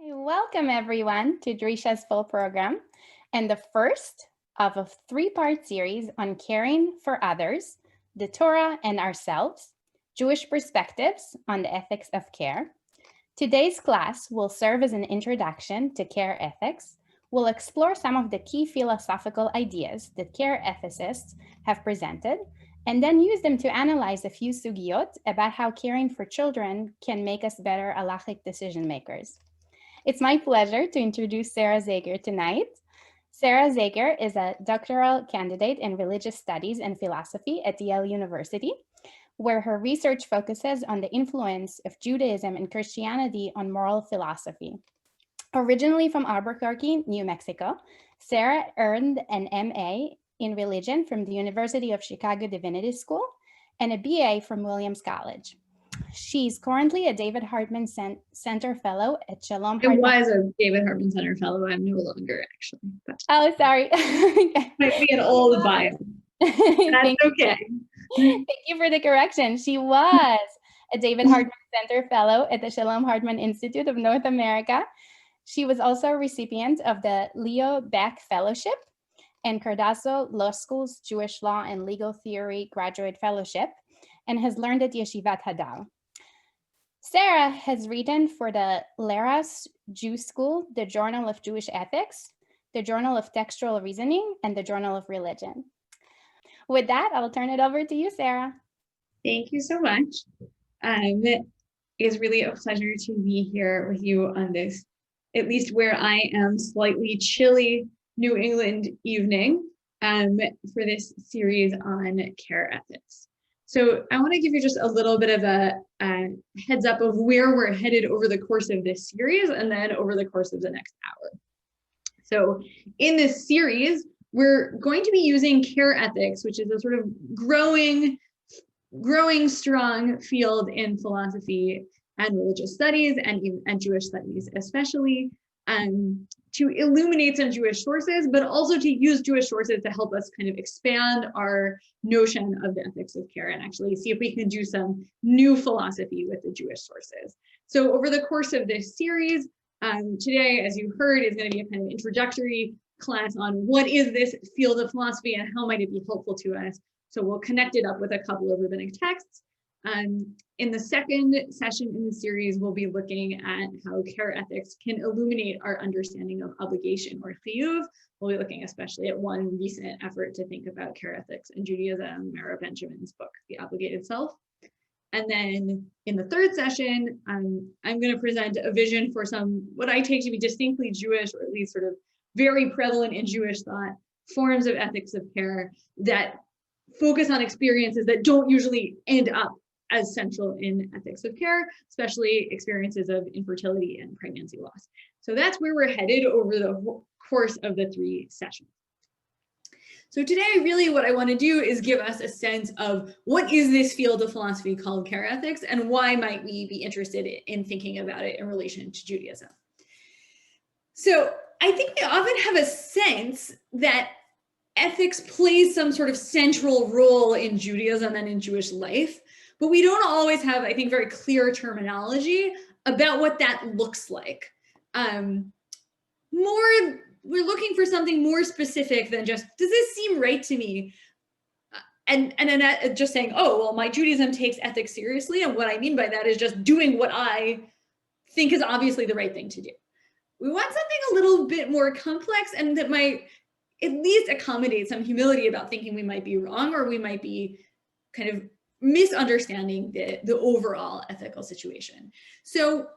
Hey, welcome everyone to Drisha's full program and the first of a three-part series on caring for others, the Torah and ourselves, Jewish perspectives on the ethics of care. Today's class will serve as an introduction to care ethics. We'll explore some of the key philosophical ideas that care ethicists have presented, and then use them to analyze a few sugiyot about how caring for children can make us better halachic decision makers. It's my pleasure to introduce Sarah Zager tonight. Sarah Zager is a doctoral candidate in religious studies and philosophy at Yale University, where her research focuses on the influence of Judaism and Christianity on moral philosophy. Originally from Albuquerque, New Mexico, Sarah earned an MA in religion from the University of Chicago Divinity School and a BA from Williams College. She's currently a David Hartman Center Fellow at Shalom Hartman. I was a David Hartman Center Fellow. I'm no longer, actually. But oh, sorry. might be an old bio. That's okay. Thank you for the correction. She was a David Hartman Center Fellow at the Shalom Hartman Institute of North America. She was also a recipient of the Leo Baeck Fellowship and Cardozo Law School's Jewish Law and Legal Theory Graduate Fellowship, and has learned at Yeshivat Hadar. Sarah has written for the Leras Jew School, the Journal of Jewish Ethics, the Journal of Textual Reasoning, and the Journal of Religion. With that, I'll turn it over to you, Sarah. Thank you so much. It is really a pleasure to be here with you on this, at least where I am, slightly chilly New England evening for this series on care ethics. So I want to give you just a little bit of a heads up of where we're headed over the course of this series and then over the course of the next hour. So in this series, we're going to be using care ethics, which is a sort of growing strong field in philosophy and religious studies and Jewish studies especially, to illuminate some Jewish sources, but also to use Jewish sources to help us kind of expand our notion of the ethics of care and actually see if we can do some new philosophy with the Jewish sources. So over the course of this series, today, as you heard, is going to be a kind of introductory class on what is this field of philosophy and how might it be helpful to us. So we'll connect it up with a couple of rabbinic texts. In the second session in the series, we'll be looking at how care ethics can illuminate our understanding of obligation or chiyuv. We'll be looking especially at one recent effort to think about care ethics in Judaism, Mara Benjamin's book, The Obligated Self. And then in the third session, I'm going to present a vision for some, what I take to be distinctly Jewish, or at least sort of very prevalent in Jewish thought, forms of ethics of care that focus on experiences that don't usually end up as central in ethics of care, especially experiences of infertility and pregnancy loss. So that's where we're headed over the course of the three sessions. So today, really what I want to do is give us a sense of what is this field of philosophy called care ethics and why might we be interested in thinking about it in relation to Judaism. So I think we often have a sense that ethics plays some sort of central role in Judaism and in Jewish life, but we don't always have, I think, very clear terminology about what that looks like. We're looking for something more specific than just, does this seem right to me? And then just saying, oh, well, my Judaism takes ethics seriously. And what I mean by that is just doing what I think is obviously the right thing to do. We want something a little bit more complex and that might at least accommodate some humility about thinking we might be wrong or we might be kind of misunderstanding the overall ethical situation. So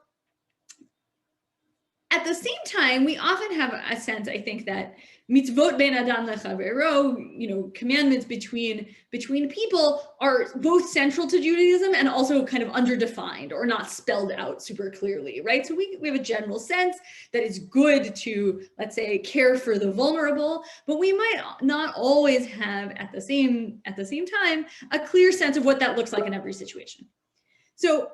at the same time, we often have a sense, I think, that mitzvot ben adam lechavero, commandments between people are both central to Judaism and also kind of underdefined or not spelled out super clearly, right? So we have a general sense that it's good to, let's say, care for the vulnerable, but we might not always have at the same time a clear sense of what that looks like in every situation. So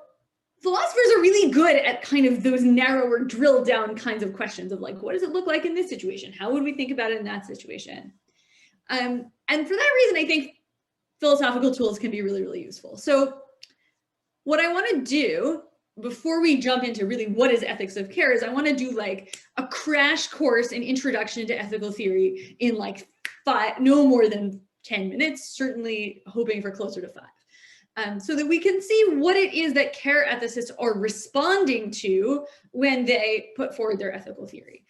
philosophers are really good at kind of those narrower, drilled down kinds of questions of like, what does it look like in this situation? How would we think about it in that situation? And for that reason, I think philosophical tools can be really, really useful. So what I want to do before we jump into really what is ethics of care, is I want to do like a crash course in introduction to ethical theory in like no more than 10 minutes, certainly hoping for closer to 5. So that we can see what it is that care ethicists are responding to when they put forward their ethical theory.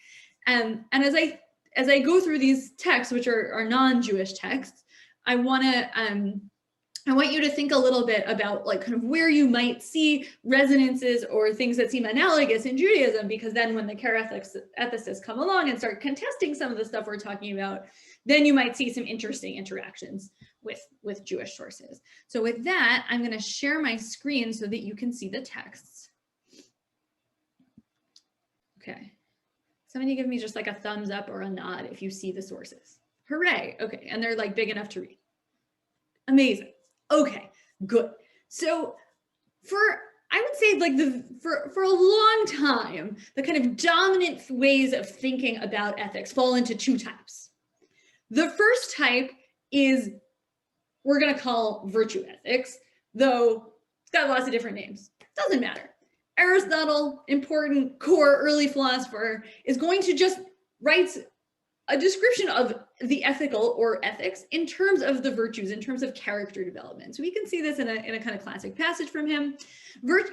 And as I go through these texts, which are non-Jewish texts, I want you to think a little bit about like kind of where you might see resonances or things that seem analogous in Judaism, because then when the care ethicists come along and start contesting some of the stuff we're talking about, then you might see some interesting interactions with Jewish sources. So with that, I'm going to share my screen so that you can see the texts. Okay. Somebody give me just like a thumbs up or a nod if you see the sources. Hooray. Okay. And they're like big enough to read. Amazing. Okay, good. So I would say like for a long time, the kind of dominant ways of thinking about ethics fall into 2 types. The first type is we're going to call virtue ethics, though it's got lots of different names. Doesn't matter. Aristotle, important core early philosopher, is going to just write a description of the ethical or ethics in terms of the virtues, in terms of character development. So we can see this in a kind of classic passage from him.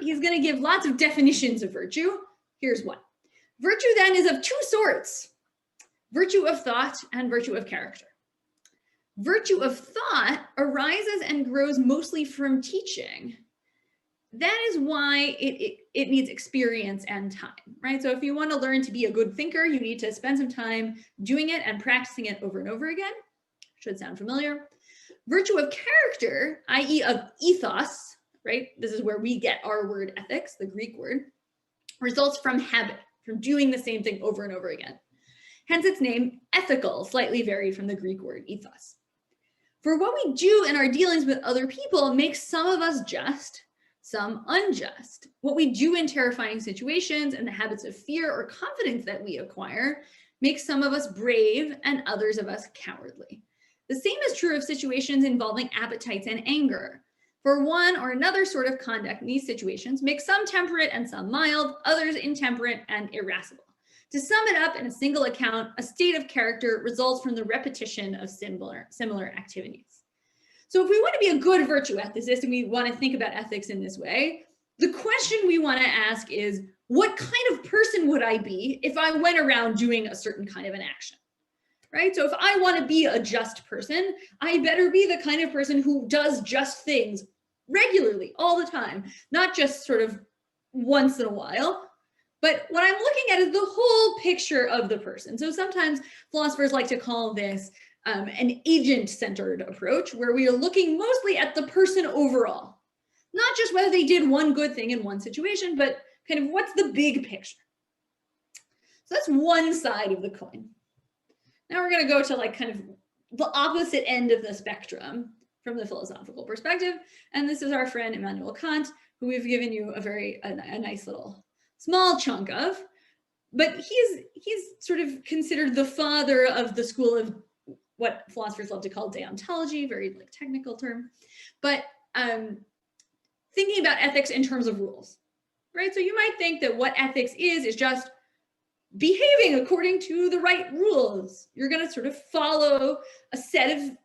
He's going to give lots of definitions of virtue. Here's one. Virtue then is of 2 sorts: virtue of thought and virtue of character. Virtue of thought arises and grows mostly from teaching. That is why it needs experience and time, right? So if you want to learn to be a good thinker, you need to spend some time doing it and practicing it over and over again. Should sound familiar. Virtue of character, i.e. of ethos, right? This is where we get our word ethics, the Greek word, results from habit, from doing the same thing over and over again. Hence its name, ethical, slightly varied from the Greek word ethos. For what we do in our dealings with other people makes some of us just, some unjust. What we do in terrifying situations and the habits of fear or confidence that we acquire makes some of us brave and others of us cowardly. The same is true of situations involving appetites and anger. For one or another sort of conduct in these situations makes some temperate and some mild, others intemperate and irascible. To sum it up in a single account, a state of character results from the repetition of similar activities. So if we want to be a good virtue ethicist and we want to think about ethics in this way, the question we want to ask is, what kind of person would I be if I went around doing a certain kind of an action, right? So if I want to be a just person, I better be the kind of person who does just things regularly, all the time, not just sort of once in a while. But what I'm looking at is the whole picture of the person. So sometimes philosophers like to call this an agent-centered approach, where we are looking mostly at the person overall, not just whether they did one good thing in one situation, but kind of what's the big picture. So that's one side of the coin. Now we're going to go to like kind of the opposite end of the spectrum from the philosophical perspective. And this is our friend Immanuel Kant, who we've given you a nice little small chunk of, but he's sort of considered the father of the school of what philosophers love to call deontology, very like technical term, but thinking about ethics in terms of rules, right? So you might think that what ethics is just behaving according to the right rules. You're going to sort of follow a set of things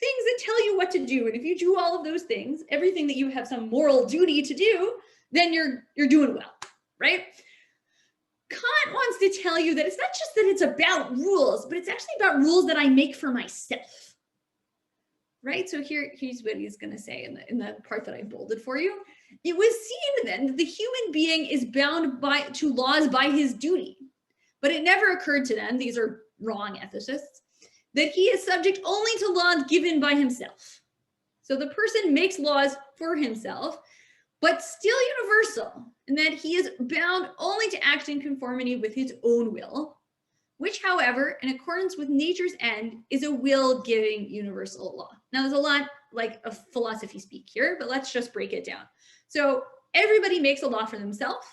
that tell you what to do, and if you do all of those things, everything that you have some moral duty to do, then you're doing well. Right? Kant wants to tell you that it's not just that it's about rules, but it's actually about rules that I make for myself. Right? So here's what he's going to say in the part that I bolded for you. It was seen then that the human being is bound to laws by his duty, but it never occurred to them, these are wrong ethicists, that he is subject only to laws given by himself. So the person makes laws for himself, but still universal, in that he is bound only to act in conformity with his own will, which, however, in accordance with nature's end, is a will-giving universal law. Now, there's a lot like of philosophy speak here, but let's just break it down. So everybody makes a law for themselves.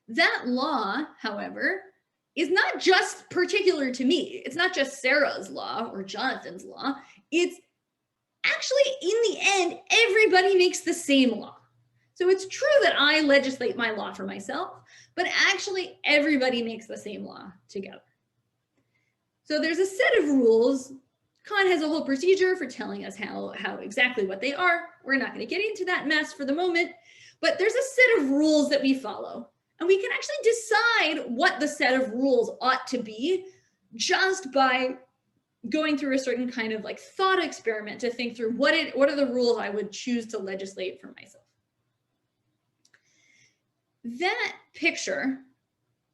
That law, however, is not just particular to me. It's not just Sarah's law or Jonathan's law. It's actually, in the end, everybody makes the same law. So it's true that I legislate my law for myself, but actually everybody makes the same law together. So there's a set of rules. Kant has a whole procedure for telling us how exactly what they are. We're not going to get into that mess for the moment, but there's a set of rules that we follow. And we can actually decide what the set of rules ought to be just by going through a certain kind of like thought experiment to think through what are the rules I would choose to legislate for myself. That picture,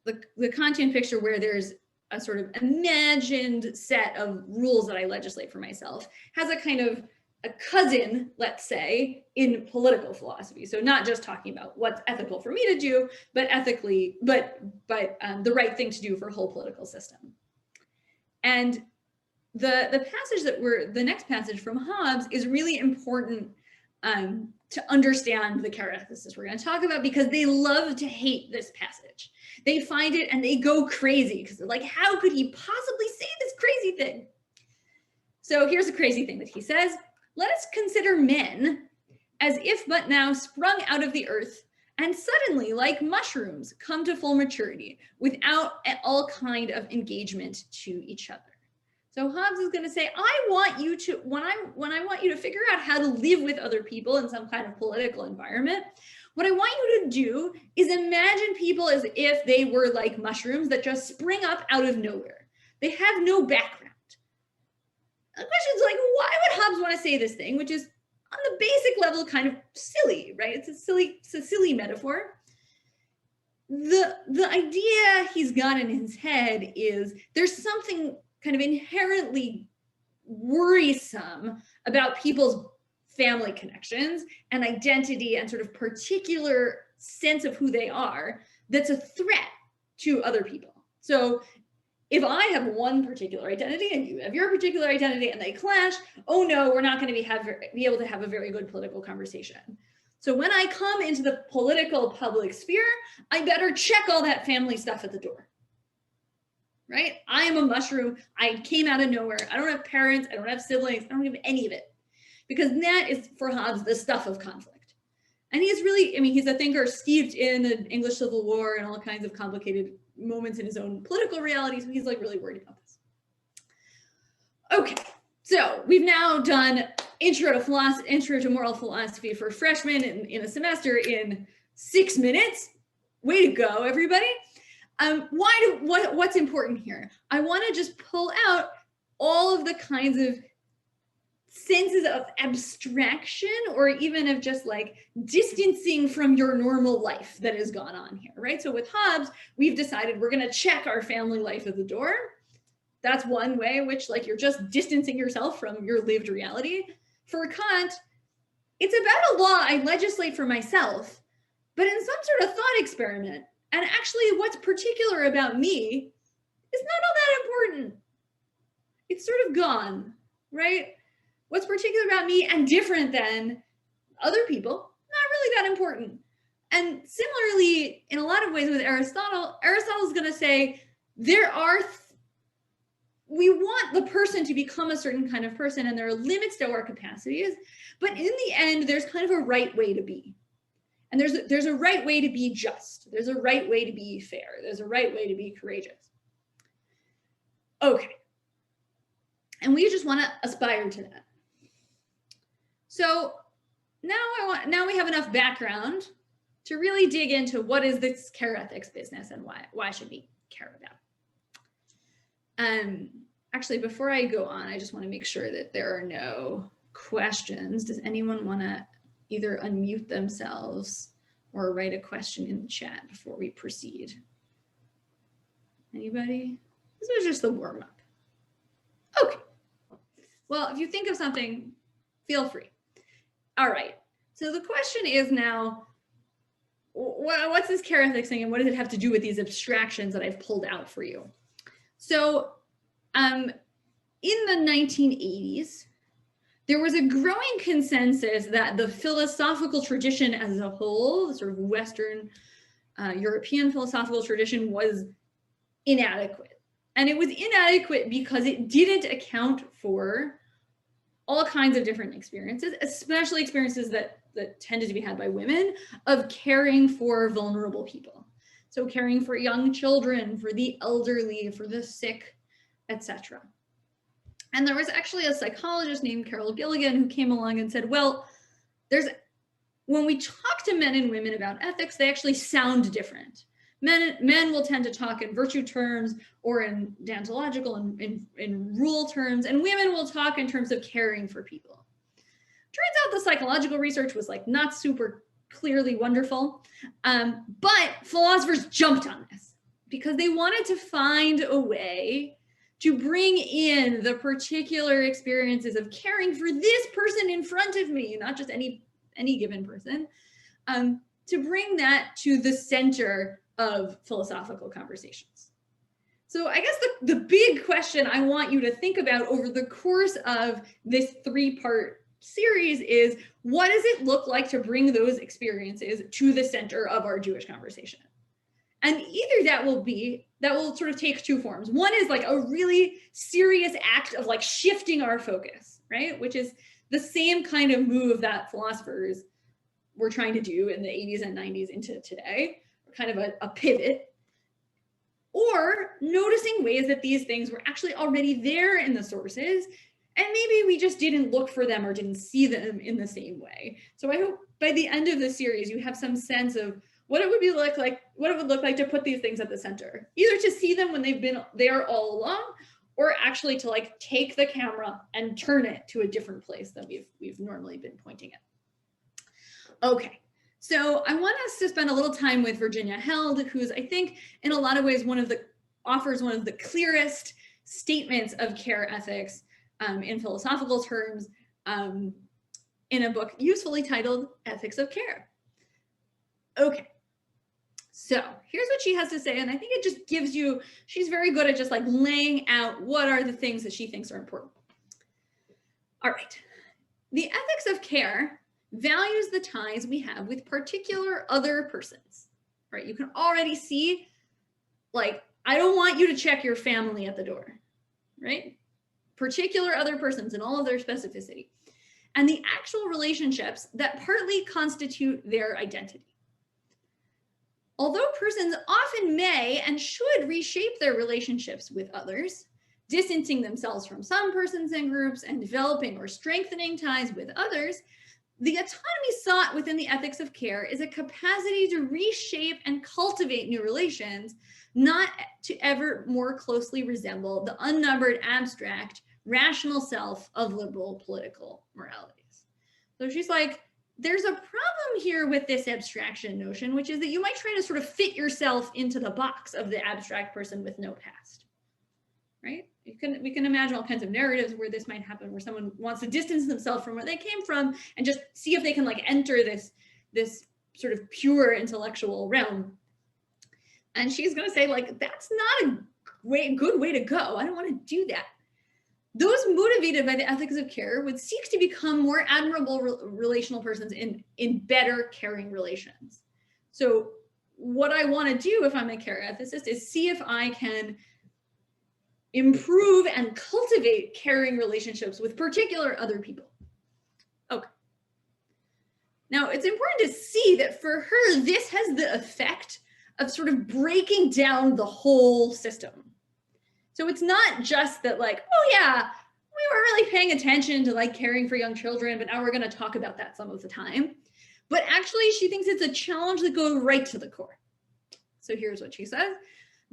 the Kantian picture where there's a sort of imagined set of rules that I legislate for myself, has a kind of a cousin, let's say, in political philosophy. So not just talking about what's ethical for me to do, but ethically, but the right thing to do for a whole political system. And the passage the next passage from Hobbes is really important to understand the characteristics we're going to talk about, because they love to hate this passage. They find it and they go crazy because they're like, how could he possibly say this crazy thing? So here's a crazy thing that he says: let us consider men as if but now sprung out of the earth, and suddenly, like mushrooms, come to full maturity without all kind of engagement to each other. So Hobbes is going to say, I want you to, when I want you to figure out how to live with other people in some kind of political environment, what I want you to do is imagine people as if they were like mushrooms that just spring up out of nowhere. They have no background. The question is like, why would Hobbes want to say this thing, which is on the basic level kind of silly, right? It's a silly metaphor. The idea he's got in his head is there's something kind of inherently worrisome about people's family connections and identity and sort of particular sense of who they are that's a threat to other people. So if I have one particular identity and you have your particular identity and they clash, oh no, we're not going to be able to have a very good political conversation. So when I come into the political public sphere, I better check all that family stuff at the door. Right? I am a mushroom. I came out of nowhere. I don't have parents. I don't have siblings. I don't have any of it. Because that is, for Hobbes, the stuff of conflict. And he's really, he's a thinker steeped in the English Civil War and all kinds of complicated moments in his own political reality. So he's like really worried about this. Okay, so we've now done intro to moral philosophy for freshmen in a semester in 6 minutes. Way to go, everybody. What's important here? I want to just pull out all of the kinds of senses of abstraction or even of just like distancing from your normal life that has gone on here, right? So with Hobbes, we've decided we're going to check our family life at the door. That's one way in which like you're just distancing yourself from your lived reality. For Kant, it's about a law I legislate for myself, but in some sort of thought experiment. And actually what's particular about me is not all that important. It's sort of gone, right? What's particular about me and different than other people, not really that important. And similarly, in a lot of ways with Aristotle's going to say we want the person to become a certain kind of person, and there are limits to our capacities, but in the end, there's kind of a right way to be. And there's a right way to be just. There's a right way to be fair. There's a right way to be courageous. Okay. And we just want to aspire to that. So now we have enough background to really dig into what is this care ethics business and why should we care about it. Actually, before I go on, I just want to make sure that there are no questions. Does anyone want to either unmute themselves or write a question in the chat before we proceed? Anybody? This was just the warm-up. Okay. Well, if you think of something, feel free. All right. So the question is now, what's this care ethics thing and what does it have to do with these abstractions that I've pulled out for you? So in the 1980s, there was a growing consensus that the philosophical tradition as a whole, the sort of Western European philosophical tradition, was inadequate. And it was inadequate because it didn't account for all kinds of different experiences, especially experiences that tended to be had by women, of caring for vulnerable people. So caring for young children, for the elderly, for the sick, etc. And there was actually a psychologist named Carol Gilligan who came along and said, well, when we talk to men and women about ethics, they actually sound different. Men will tend to talk in virtue terms or in deontological and in rule terms, and women will talk in terms of caring for people. Turns out the psychological research was like not super clearly wonderful, but philosophers jumped on this because they wanted to find a way to bring in the particular experiences of caring for this person in front of me, not just any given person, to bring that to the center of philosophical conversations. So I guess the big question I want you to think about over the course of this 3-part series is, what does it look like to bring those experiences to the center of our Jewish conversation? And either that will sort of take 2 forms. One is like a really serious act of like shifting our focus, right? Which is the same kind of move that philosophers were trying to do in the 80s and 90s into today, kind of a pivot. Or noticing ways that these things were actually already there in the sources, and maybe we just didn't look for them or didn't see them in the same way. So I hope by the end of the series, you have some sense of what it would look like to put these things at the center, either to see them when they've been there all along, or actually to like take the camera and turn it to a different place than we've normally been pointing it. Okay, so I want us to spend a little time with Virginia Held, who's, I think, in a lot of ways offers one of the clearest statements of care ethics in philosophical terms in a book usefully titled Ethics of Care. Okay, so here's what she has to say, and I think it just gives you, she's very good at just like laying out what are the things that she thinks are important. All right, the ethics of care values the ties we have with particular other persons, right? You can already see, like, I don't want you to check your family at the door, right? Particular other persons and all of their specificity, and the actual relationships that partly constitute their identity. Although persons often may and should reshape their relationships with others, distancing themselves from some persons and groups and developing or strengthening ties with others, the autonomy sought within the ethics of care is a capacity to reshape and cultivate new relations, not to ever more closely resemble the unnumbered abstract rational self of liberal political moralities. So she's like, there's a problem here with this abstraction notion, which is that you might try to sort of fit yourself into the box of the abstract person with no past, right? We can imagine all kinds of narratives where this might happen, where someone wants to distance themselves from where they came from and just see if they can like enter this sort of pure intellectual realm. And she's going to say, like, that's not a good way to go. I don't want to do that. Those motivated by the ethics of care would seek to become more admirable relational persons in better caring relations. So what I want to do if I'm a care ethicist is see if I can improve and cultivate caring relationships with particular other people. Okay. Now, it's important to see that for her, this has the effect of sort of breaking down the whole system. So it's not just that like, oh yeah, we weren't really paying attention to like caring for young children, but now we're going to talk about that some of the time. But actually, she thinks it's a challenge that goes right to the core. So here's what she says.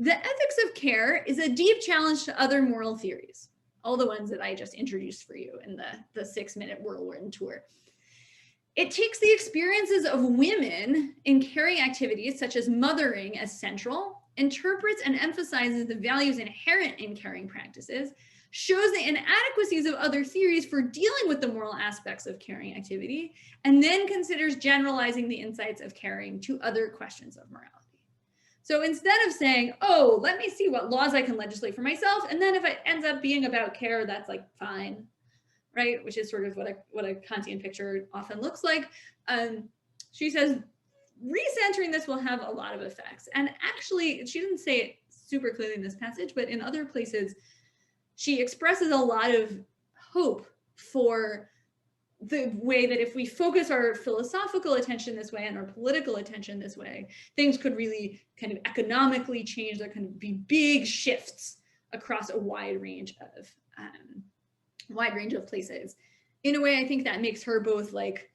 The ethics of care is a deep challenge to other moral theories, all the ones that I just introduced for you in the 6-minute whirlwind tour. It takes the experiences of women in caring activities such as mothering as central, interprets and emphasizes the values inherent in caring practices, shows the inadequacies of other theories for dealing with the moral aspects of caring activity, and then considers generalizing the insights of caring to other questions of morality. So instead of saying, oh, let me see what laws I can legislate for myself, and then if it ends up being about care, that's like fine, right? Which is sort of what a Kantian picture often looks like. She says, recentering this will have a lot of effects. And actually, she didn't say it super clearly in this passage, but in other places, she expresses a lot of hope for the way that if we focus our philosophical attention this way and our political attention this way, things could really kind of economically change. There can be big shifts across a wide range of places. In a way, I think that makes her both like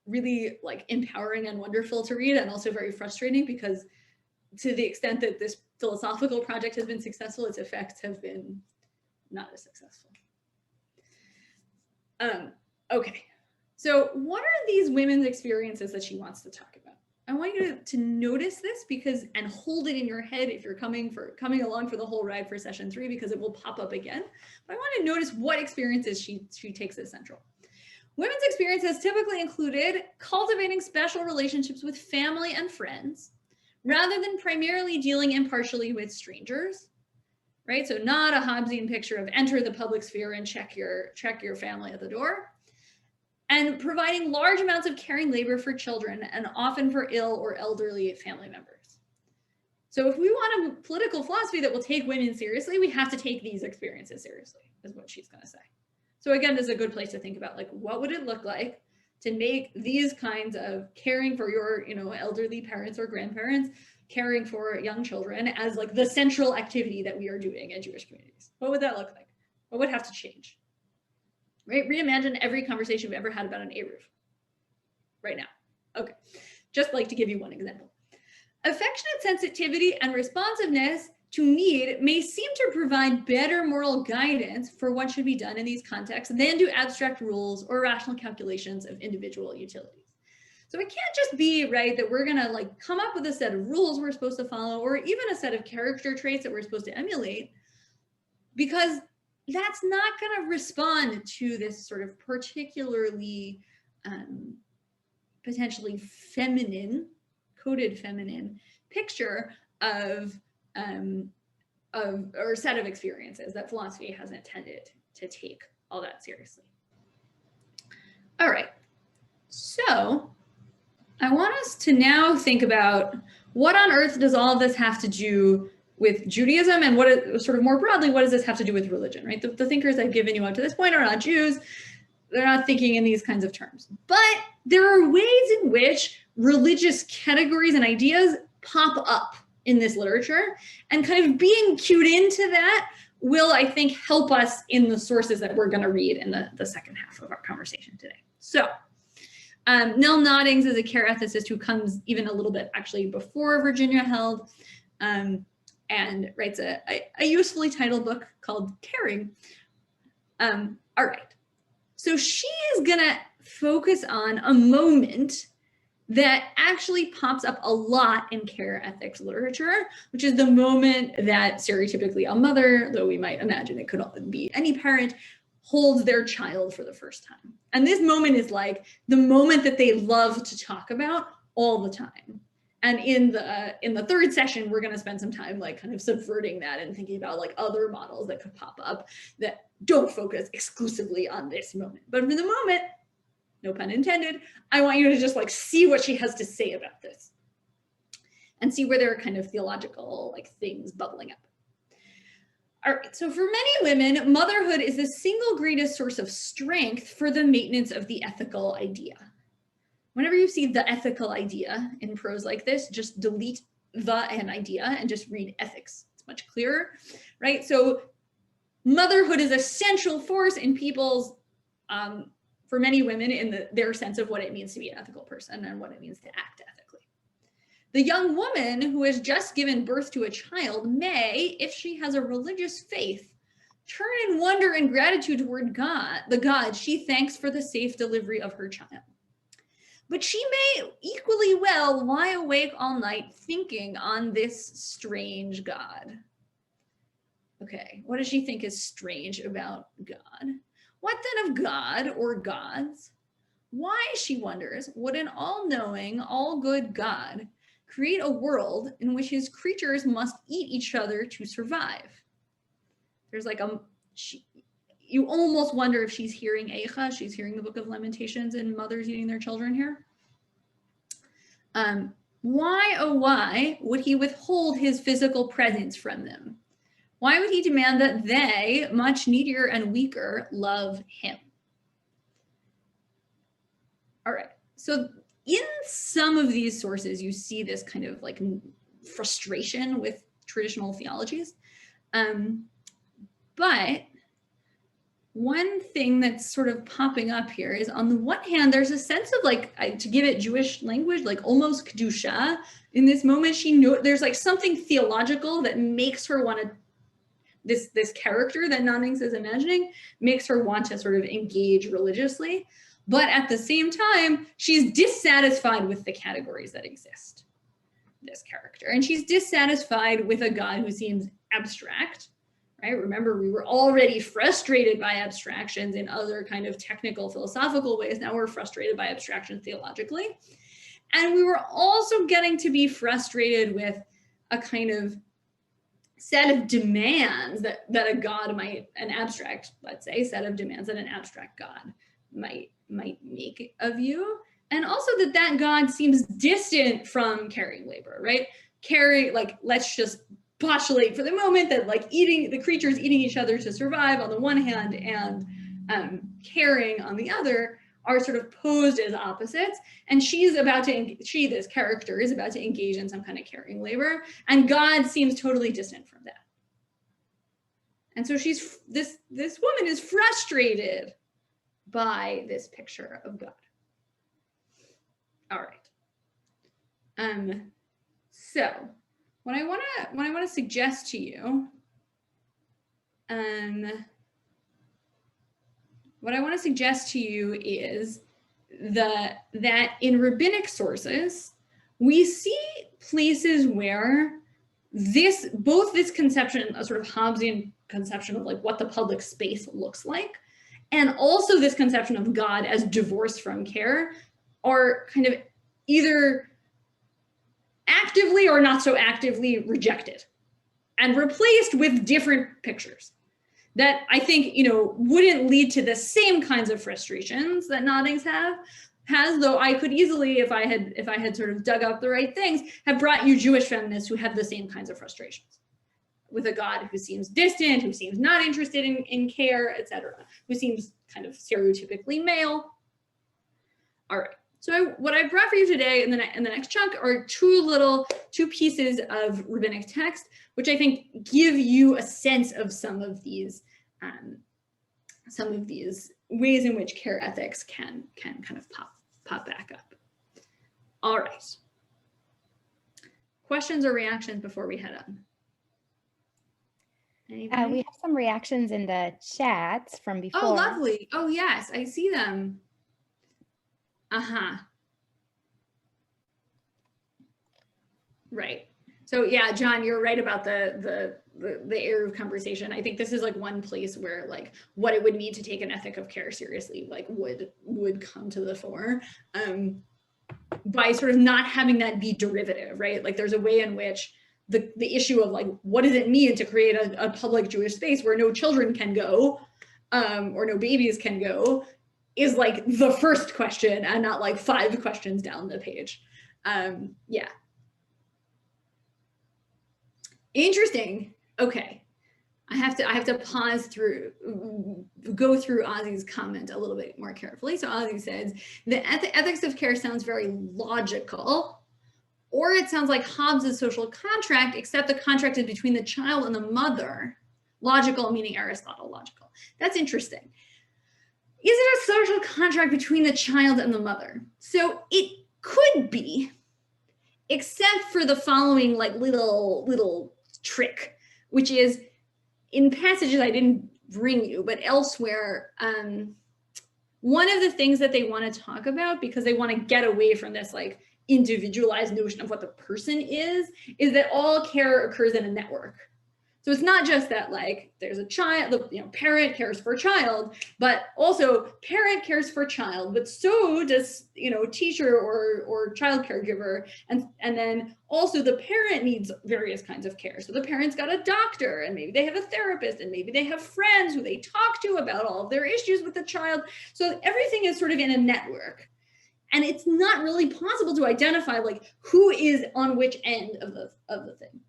really like empowering and wonderful to read, and also very frustrating, because to the extent that this philosophical project has been successful, its effects have been not as successful. Okay, so what are these women's experiences that she wants to talk about? I want you to notice this and hold it in your head if you're coming along for the whole ride for session 3, because it will pop up again. But I want to notice what experiences she takes as central. Women's experiences typically included cultivating special relationships with family and friends, rather than primarily dealing impartially with strangers, right? So not a Hobbesian picture of enter the public sphere and check your family at the door. And providing large amounts of caring labor for children, and often for ill or elderly family members. So if we want a political philosophy that will take women seriously, we have to take these experiences seriously, is what she's going to say. So again, this is a good place to think about, like, what would it look like to make these kinds of caring for your, elderly parents or grandparents, caring for young children as like the central activity that we are doing in Jewish communities? What would that look like? What would have to change? Right? Reimagine every conversation we've ever had about an Eruv right now. Okay, just like to give you one example. Affectionate sensitivity and responsiveness to need may seem to provide better moral guidance for what should be done in these contexts than do abstract rules or rational calculations of individual utilities. So it can't just be, right, that we're gonna like come up with a set of rules we're supposed to follow, or even a set of character traits that we're supposed to emulate, because that's not going to respond to this sort of particularly potentially feminine, coded feminine picture of or set of experiences that philosophy hasn't tended to take all that seriously. All right, so I want us to now think about what on earth does all of this have to do with Judaism, and sort of more broadly, what does this have to do with religion, right? The thinkers I've given you up to this point are not Jews. They're not thinking in these kinds of terms. But there are ways in which religious categories and ideas pop up in this literature, and kind of being cued into that will, I think, help us in the sources that we're going to read in the second half of our conversation today. So Nell Noddings is a care ethicist who comes even a little bit actually before Virginia Held, and writes a usefully titled book called Caring. All right, so she is gonna focus on a moment that actually pops up a lot in care ethics literature, which is the moment that stereotypically a mother, though we might imagine it could be any parent, holds their child for the first time. And this moment is like the moment that they love to talk about all the time. And in the third session, we're going to spend some time like kind of subverting that and thinking about like other models that could pop up that don't focus exclusively on this moment. But for the moment, no pun intended, I want you to just like see what she has to say about this and see where there are kind of theological like things bubbling up. All right, so for many women, motherhood is the single greatest source of strength for the maintenance of the ethical idea. Whenever you see the ethical idea in prose like this, just delete the an idea and just read ethics. It's much clearer, right? So motherhood is a central force in people's, for many women, in their sense of what it means to be an ethical person and what it means to act ethically. The young woman who has just given birth to a child may, if she has a religious faith, turn in wonder and gratitude toward God, the God she thanks for the safe delivery of her child. But she may equally well lie awake all night thinking on this strange God. Okay, what does she think is strange about God? What then of God or gods? Why, she wonders, would an all-knowing, all-good God create a world in which his creatures must eat each other to survive? There's like you almost wonder if she's hearing Eicha, she's hearing the Book of Lamentations and mothers eating their children here. Why, oh why, would he withhold his physical presence from them? Why would he demand that they, much needier and weaker, love him? so in some of these sources, you see this kind of like frustration with traditional theologies. But one thing that's sort of popping up here is, on the one hand, there's a sense of like, to give it Jewish language, like almost kedusha. In this moment, there's like something theological that makes her want to, this character that Nonnings is imagining makes her want to sort of engage religiously. But at the same time, she's dissatisfied with the categories that exist, this character. And she's dissatisfied with a God who seems abstract, right? Remember, we were already frustrated by abstractions in other kind of technical philosophical ways. Now we're frustrated by abstraction theologically. And we were also getting to be frustrated with a kind of set of demands that a God might, an abstract, let's say, set of demands that an abstract God might make of you. And also that God seems distant from caring labor, right? Like, let's just postulate for the moment that like the creatures eating each other to survive on the one hand and caring on the other are sort of posed as opposites. And this character is about to engage in some kind of caring labor, and God seems totally distant from that. And so this woman is frustrated by this picture of God. All right. So what I want to suggest to you, is that in rabbinic sources, we see places where both this conception, a sort of Hobbesian conception of like what the public space looks like, and also this conception of God as divorced from care, are kind of either actively or not so actively rejected and replaced with different pictures that I think, wouldn't lead to the same kinds of frustrations that Nonnings has, though I could easily, if I had sort of dug up the right things, have brought you Jewish feminists who have the same kinds of frustrations with a God who seems distant, who seems not interested in care, etc., who seems kind of stereotypically male. All right. So what I brought for you today in the next chunk are two pieces of rabbinic text, which I think give you a sense of some of these ways in which care ethics can kind of pop back up. All right. Questions or reactions before we head on? We have some reactions in the chats from before. Oh, lovely. Oh, yes, I see them. Right. So yeah, John, you're right about the Eruv conversation. I think this is like one place where like what it would mean to take an ethic of care seriously like would come to the fore by sort of not having that be derivative, right? Like there's a way in which the issue of like what does it mean to create a public Jewish space where no children can go or no babies can go is like the first question and not like 5 questions down the page. Yeah. Interesting. Okay. I have to pause go through Ozzy's comment a little bit more carefully. So Ozzy says, the ethics of care sounds very logical, or it sounds like Hobbes' social contract, except the contract is between the child and the mother. Logical, meaning Aristotle logical. That's interesting. Is it a social contract between the child and the mother? So it could be, except for the following like little trick, which is in passages I didn't bring you, but elsewhere, one of the things that they want to talk about, because they want to get away from this like individualized notion of what the person is that all care occurs in a network. So it's not just that like there's a child, parent cares for child, but also parent cares for child, but so does, teacher or child caregiver. And then also the parent needs various kinds of care. So the parent's got a doctor and maybe they have a therapist and maybe they have friends who they talk to about all of their issues with the child. So everything is sort of in a network. And it's not really possible to identify like who is on which end of the thing.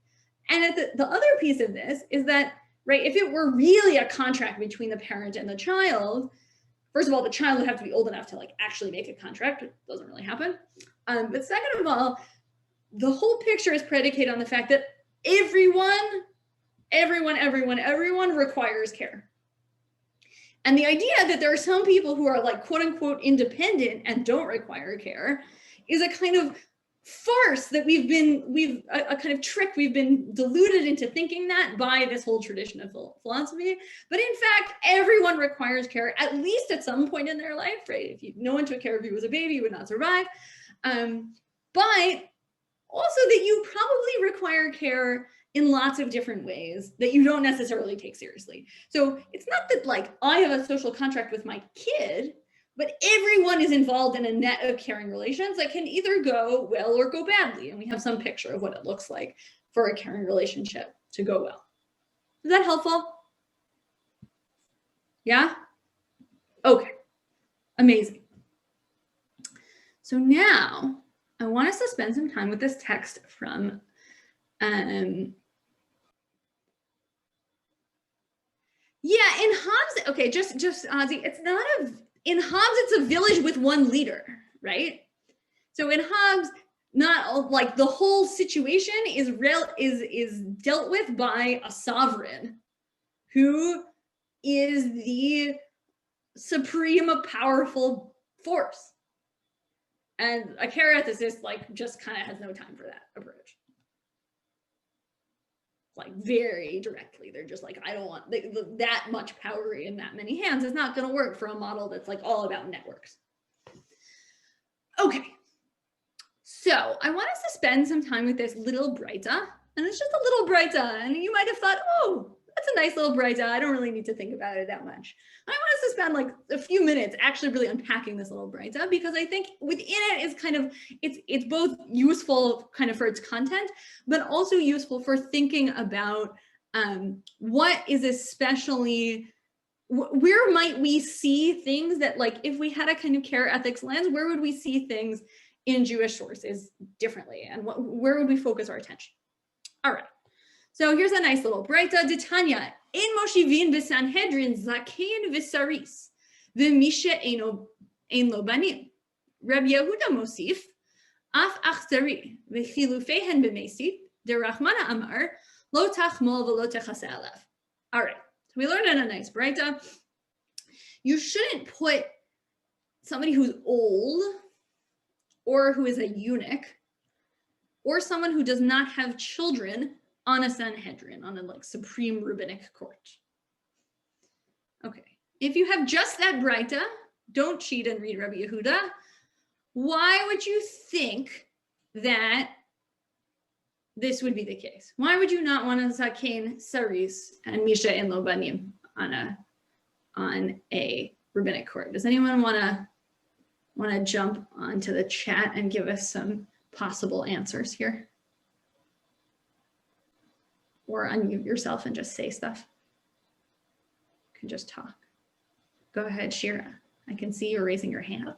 And the other piece of this is that, right, if it were really a contract between the parent and the child, first of all, the child would have to be old enough to like actually make a contract. It doesn't really happen. But second of all, the whole picture is predicated on the fact that everyone requires care. And the idea that there are some people who are like quote unquote independent and don't require care is a kind of farce that a kind of trick we've been deluded into thinking that by this whole tradition of philosophy. But in fact, everyone requires care at least at some point in their life, right? If no one took care of you as a baby, you would not survive. But also that you probably require care in lots of different ways that you don't necessarily take seriously. So it's not that like I have a social contract with my kid, but everyone is involved in a net of caring relations that can either go well or go badly. And we have some picture of what it looks like for a caring relationship to go well. Is that helpful? Yeah? Okay, amazing. So now I want us to spend some time with this text from in Hobbes, okay, just Ozzy, it's not in Hobbes, it's a village with one leader, right? So in Hobbes, not like the whole situation is dealt with by a sovereign who is the supreme powerful force. And a charismaticist like just kind of has no time for that approach. Like very directly, they're just like, I don't want that much power in that many hands. It's not going to work for a model that's like all about networks. Okay, so I want us to spend some time with this little breita, and it's just a little breita, and you might have thought, oh, that's a nice little breita. I don't really need to think about it that much. I want us to spend like a few minutes actually really unpacking this little breita, because I think within it is kind of, it's both useful kind of for its content, but also useful for thinking about what is especially, where might we see things that like, if we had a kind of care ethics lens, where would we see things in Jewish sources differently? And where would we focus our attention? All right. So here's a nice little breita. D'Tanya, in Moshivin v'Sanhedrin Zakir v'Saris v'Misha ein lo banim. Reb Yehuda Mosif af achzari v'chilufehen b'mesit derachmana amar lo tachmol v'lo techase alav. All right, so we learned in a nice breita. You shouldn't put somebody who's old or who is a eunuch or someone who does not have children on a Sanhedrin, on a like supreme rabbinic court. Okay, if you have just that breita, don't cheat and read Rabbi Yehuda. Why would you think that this would be the case? Why would you not want to zaken saris and misha ein lo banim on a rabbinic court? Does anyone want to jump onto the chat and give us some possible answers here? Or unmute yourself and just say stuff. You can just talk. Go ahead, Shira. I can see you're raising your hand.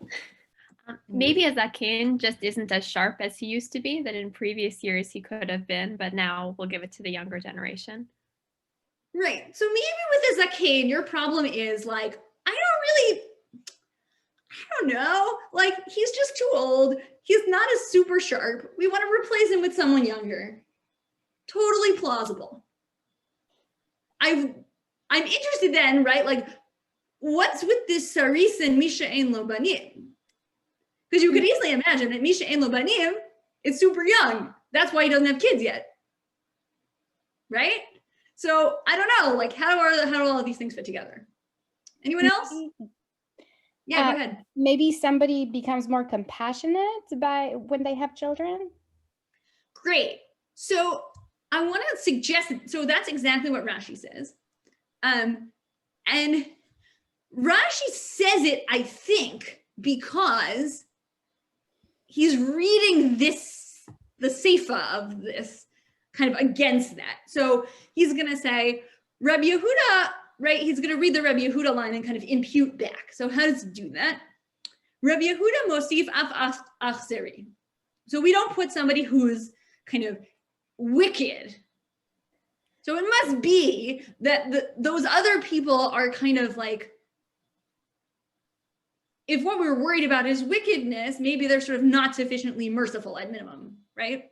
Maybe a Zakir just isn't as sharp as he used to be, that in previous years he could have been, but now we'll give it to the younger generation. Right. So maybe with a Zakir, your problem is like, I don't know, like he's just too old. He's not as super sharp. We want to replace him with someone younger. Totally plausible. I'm interested then, right? Like, what's with this Saris and Misha ein lo banim? Because you could easily imagine that Misha ein lo banim is super young. That's why he doesn't have kids yet, right? So I don't know, like, how do all of these things fit together? Anyone else? Yeah, go ahead. Maybe somebody becomes more compassionate when they have children. Great. So I want to suggest, so that's exactly what Rashi says. And Rashi says it, I think, because he's reading the seifa of this kind of against that. So he's going to say, Rabbi Yehuda, right? He's going to read the Rabbi Yehuda line and kind of impute back. So how does he do that? Rabbi Yehuda mosif af achzeri. So we don't put somebody who's kind of wicked. So it must be that those other people are kind of like if what we're worried about is wickedness, maybe they're sort of not sufficiently merciful at minimum, right?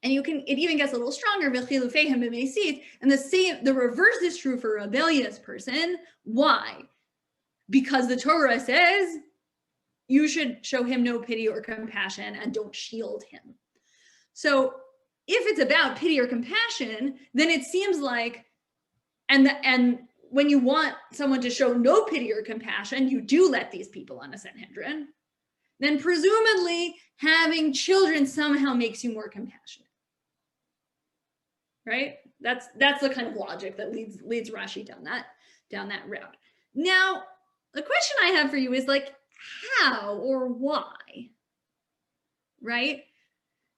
And it even gets a little stronger, and the reverse is true for a rebellious person. Why? Because the Torah says you should show him no pity or compassion and don't shield him. So if it's about pity or compassion, then it seems like, and when you want someone to show no pity or compassion, you do let these people on a Sanhedrin, then presumably having children somehow makes you more compassionate, right? That's the kind of logic that leads Rashi down that route. Now, the question I have for you is like, how or why, right?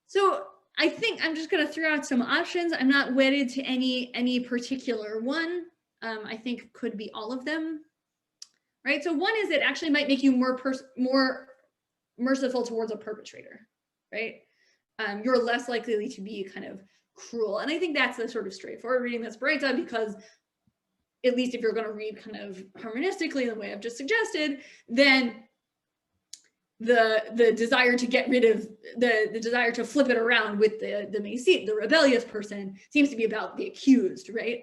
So I think I'm just going to throw out some options. I'm not wedded to any particular one. I think could be all of them, right? So one is it actually might make you more merciful towards a perpetrator, right? You're less likely to be kind of cruel. And I think that's the sort of straightforward reading that's Breita, because at least if you're going to read kind of harmonistically the way I've just suggested, then the desire to get rid of the desire to flip it around with the Mesit, the rebellious person, seems to be about the accused, right?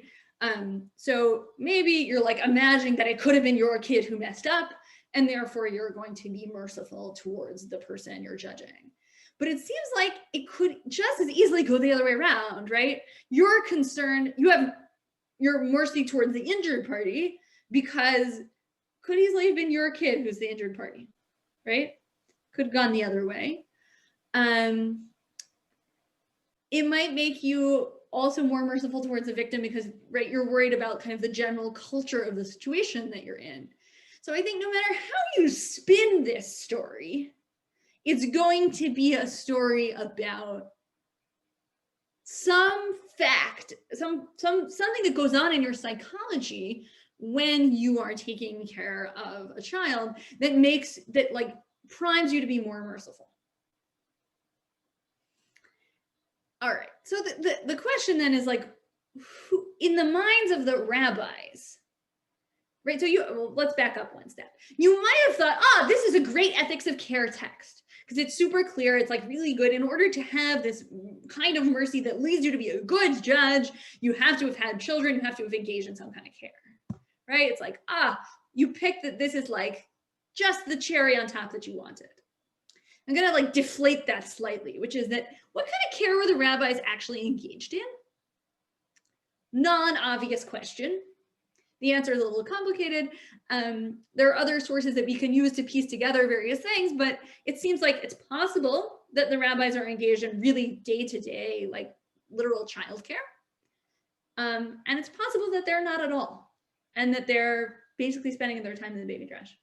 So maybe you're like imagining that it could have been your kid who messed up, and therefore you're going to be merciful towards the person you're judging. But it seems like it could just as easily go the other way around, right? You're concerned, you have your mercy towards the injured party because could easily have been your kid who's the injured party, right? Could have gone the other way. It might make you also more merciful towards the victim because, right, you're worried about kind of the general culture of the situation that you're in. So I think no matter how you spin this story, it's going to be a story about some fact, something that goes on in your psychology when you are taking care of a child that like primes you to be more merciful. All right, so the question then is like, who, in the minds of the rabbis, right? So let's back up one step. You might have thought, this is a great ethics of care text because it's super clear. It's like really good. In order to have this kind of mercy that leads you to be a good judge, you have to have had children, you have to have engaged in some kind of care, right? It's like, you picked that this is like just the cherry on top that you wanted. I'm going to like deflate that slightly, which is that what kind of care were the rabbis actually engaged in? Non-obvious question. The answer is a little complicated. There are other sources that we can use to piece together various things, but it seems like it's possible that the rabbis are engaged in really day-to-day, like literal childcare. And it's possible that they're not at all, and that they're basically spending their time in the baby trash.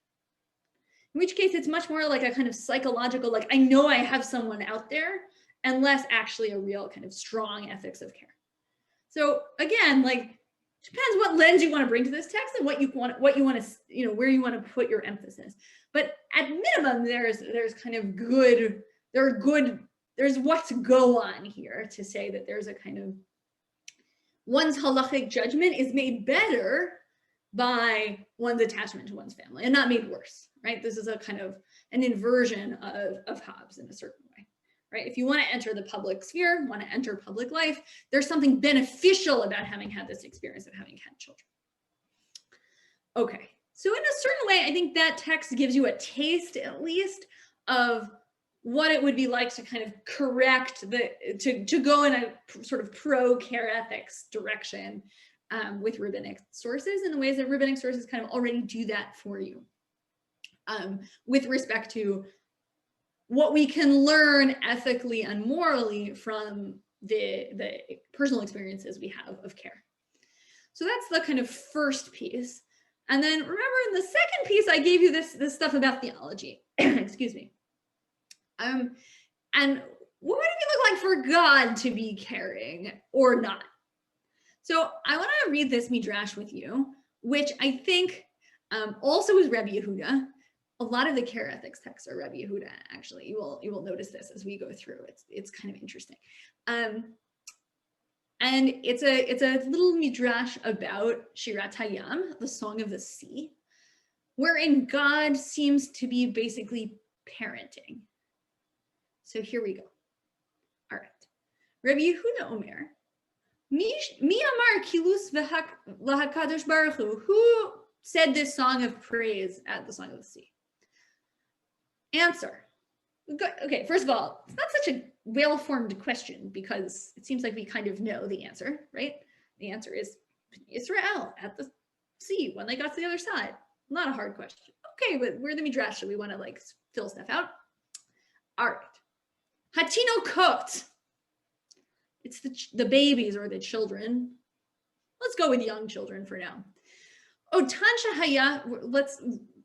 In which case, it's much more like a kind of psychological, like, I know I have someone out there, and less actually a real kind of strong ethics of care. So again, like, depends what lens you want to bring to this text and what you want to, where you want to put your emphasis. But at minimum, there's kind of there's what to go on here to say that there's a kind of one's halachic judgment is made better by one's attachment to one's family and not made worse, right? This is a kind of an inversion of Hobbes in a certain way, right? If you want to enter the public sphere, want to enter public life, there's something beneficial about having had this experience of having had children. Okay, so in a certain way, I think that text gives you a taste, at least, of what it would be like to kind of correct to go in a sort of pro-care ethics direction with rabbinic sources, in the ways that rabbinic sources kind of already do that for you, with respect to what we can learn ethically and morally from the personal experiences we have of care. So that's the kind of first piece. And then remember in the second piece, I gave you this stuff about theology, excuse me. And what would it look like for God to be caring or not? So I want to read this midrash with you, which I think also is Rabbi Yehuda. A lot of the care ethics texts are Rabbi Yehuda, actually. You will notice this as we go through. It's kind of interesting. And it's a little midrash about Shirat Hayam, the Song of the Sea. wherein God seems to be basically parenting. So here we go. All right. Rabbi Yehuda Omer, Mi Amar Kilus Lahakadosh Baruch Hu, who said this song of praise at the Song of the Sea? Answer. Okay, first of all, it's not such a well-formed question because it seems like we kind of know the answer, right? The answer is Israel at the sea when they got to the other side. Not a hard question. Okay, but we're the Midrash, so we want to like fill stuff out. All right. Hatinokot. It's the babies or the children. Let's go with young children for now. Otansha haya.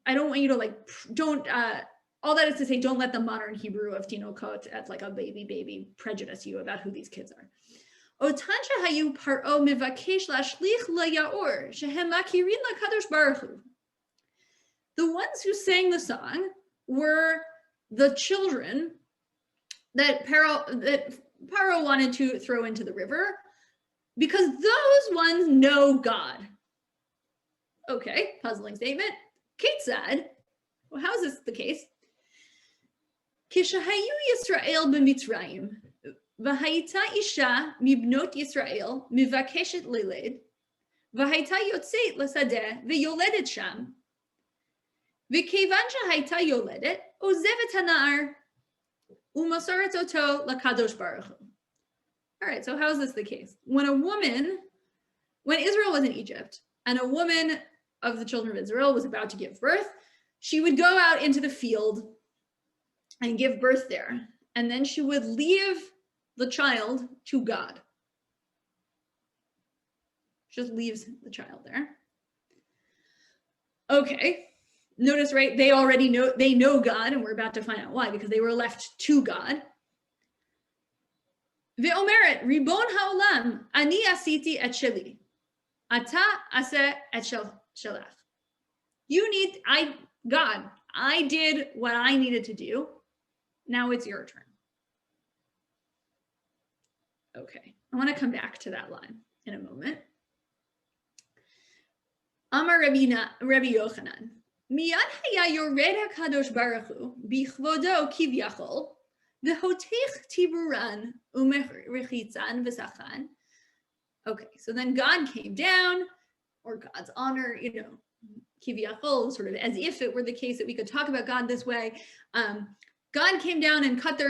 I don't want you to all that is to say, don't let the modern Hebrew of tinokot as like a baby prejudice you about who these kids are. Otansha hayu paro mivakesh lashlich layaor shehem makirin lakadosh baruch hu. The ones who sang the song were the children that Paro wanted to throw into the river because those ones know God. Okay, puzzling statement. Kate said, well, how is this the case? Kishahayu Yisrael b'Mitzrayim, v'hayita isha mibnot Yisrael mivakeshet leled, v'hayita yotzeit lasadeh v'yoledet sham, v'kevan shahayita yoledet ozevet hana'ar u'masaret oto lakadosh baruch hu. All right, so how is this the case? When Israel was in Egypt and a woman of the children of Israel was about to give birth, she would go out into the field and give birth there. And then she would leave the child to God. She just leaves the child there. Okay. Notice, right? They know God, and we're about to find out why, because they were left to God. Ve'omeret, Ribon ha'olam, ani asiti et sheli. Ata aseh et shelach. God, I did what I needed to do. Now it's your turn. Okay, I want to come back to that line in a moment. Amar Rabbi Yochanan, miyad haya yored HaKadosh Baruch Hu bichvodo kivyachol v'hotech tiburan u'mechitzan v'sachan. Okay, so then God came down, or God's honor, kivyachol, sort of as if it were the case that we could talk about God this way. God came down and cut their